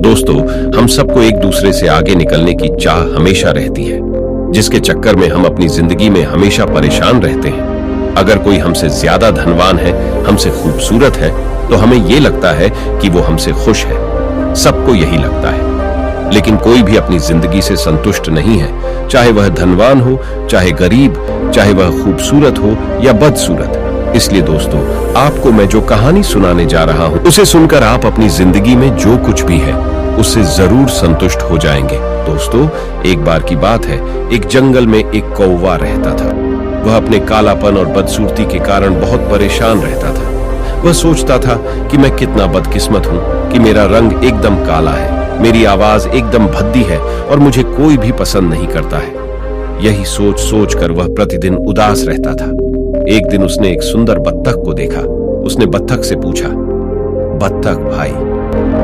दोस्तों, हम सबको एक दूसरे से आगे निकलने की चाह हमेशा रहती है, जिसके चक्कर में हम अपनी जिंदगी में हमेशा परेशान रहते हैं। अगर कोई हमसे ज्यादा धनवान है, हमसे खूबसूरत है, तो हमें यह लगता है कि वो हमसे खुश है। सबको यही लगता है, लेकिन कोई भी अपनी जिंदगी से संतुष्ट नहीं है, चाहे वह धनवान हो, चाहे गरीब, चाहे वह खूबसूरत हो या बदसूरत। इसलिए दोस्तों, आपको मैं जो कहानी सुनाने जा रहा हूं, उसे सुनकर आप अपनी जिंदगी में जो कुछ भी है उससे जरूर संतुष्ट हो जाएंगे। दोस्तों, एक बार की बात है, एक जंगल में एक कौवा रहता था। वह अपने कालापन और बदसूरती के कारण बहुत परेशान रहता था। वह सोचता था कि मैं कितना बदकिस्मत हूं कि मेरा रंग एकदम काला है, मेरी आवाज एकदम भद्दी है और मुझे कोई भी पसंद नहीं करता है। यही सोच सोच कर वह प्रतिदिन उदास रहता था। एक दिन उसने एक सुंदर बत्तख को देखा। उसने बत्तख से पूछा, बत्तख भाई,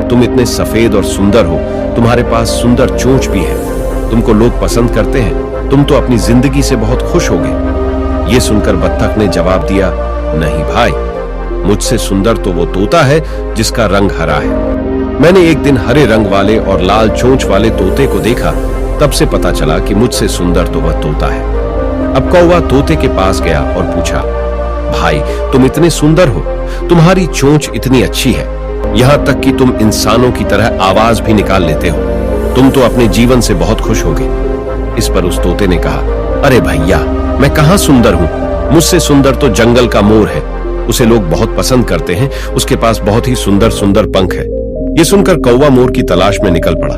तुम इतने सफेद और सुंदर हो, तुम्हारे पास सुंदर चोंच भी है, तुमको लोग पसंद करते हैं, तुम तो अपनी जिंदगी से बहुत खुश होगे। ये सुनकर बत्तख ने जवाब दिया, नहीं भाई, मुझसे सुंदर तो वो तोता है जिसका रंग हरा है। मैंने एक दिन हरे रंग वाले और लाल चोंच वाले तोते को देखा, तब से पता चला कि मुझसे सुंदर तो वह तोता है। अब कौवा तोते के पास गया और पूछा, भाई तुम इतने सुंदर हो, तुम्हारी चोंच इतनी अच्छी है, यहाँ तक कि तुम इंसानों की तरह आवाज भी निकाल लेते हो, तुम तो अपने जीवन से बहुत खुश होगे। इस पर उस तोते ने कहा, अरे भैया, मैं कहाँ सुंदर हूँ, मुझसे सुंदर तो जंगल का मोर है, उसे लोग बहुत पसंद करते हैं, उसके पास बहुत ही सुंदर सुंदर पंख है। ये सुनकर कौवा मोर की तलाश में निकल पड़ा,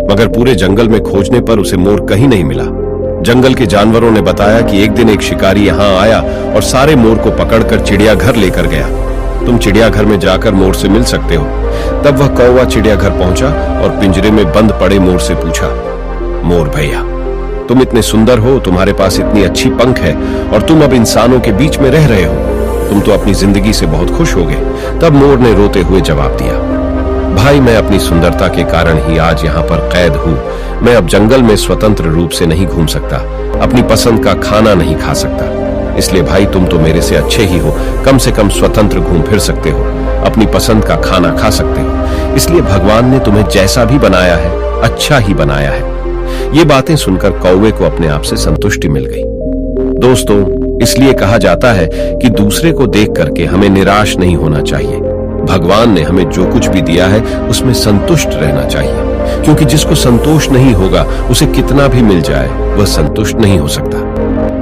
मगर पूरे जंगल में खोजने पर उसे मोर कहीं नहीं मिला। जंगल के जानवरों ने बताया कि एक दिन एक शिकारी यहाँ आया और सारे मोर को पकड़कर चिड़ियाघर लेकर गया। तुम चिड़ियाघर में जाकर मोर से मिल सकते हो। तब वह कौवा चिड़ियाघर पहुंचा और पिंजरे में बंद पड़े मोर से पूछा, मोर भैया, तुम इतने सुंदर हो, तुम्हारे पास इतनी अच्छी पंख है और तुम अब इंसानों के बीच में रह रहे हो, तुम तो अपनी जिंदगी से बहुत खुश होगे। तब मोर ने रोते हुए जवाब दिया, भाई, मैं अपनी सुंदरता के कारण ही आज यहाँ पर कैद हूँ। मैं अब जंगल में स्वतंत्र रूप से नहीं घूम सकता, अपनी पसंद का खाना नहीं खा सकता। इसलिए भाई, तुम तो मेरे से अच्छे ही हो, कम से कम स्वतंत्र घूम फिर सकते हो, अपनी पसंद का खाना खा सकते हो। इसलिए भगवान ने तुम्हें जैसा भी बनाया है, अच्छा ही बनाया है। ये बातें सुनकर कौवे को अपने आप से संतुष्टि मिल गई। दोस्तों, इसलिए कहा जाता है कि दूसरे को देख करके हमें निराश नहीं होना चाहिए। भगवान ने हमें जो कुछ भी दिया है उसमें संतुष्ट रहना चाहिए, क्योंकि जिसको संतोष नहीं होगा, उसे कितना भी मिल जाए वह संतुष्ट नहीं हो सकता।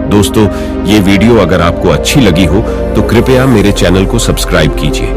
दोस्तों, ये वीडियो अगर आपको अच्छी लगी हो तो कृपया मेरे चैनल को सब्सक्राइब कीजिए।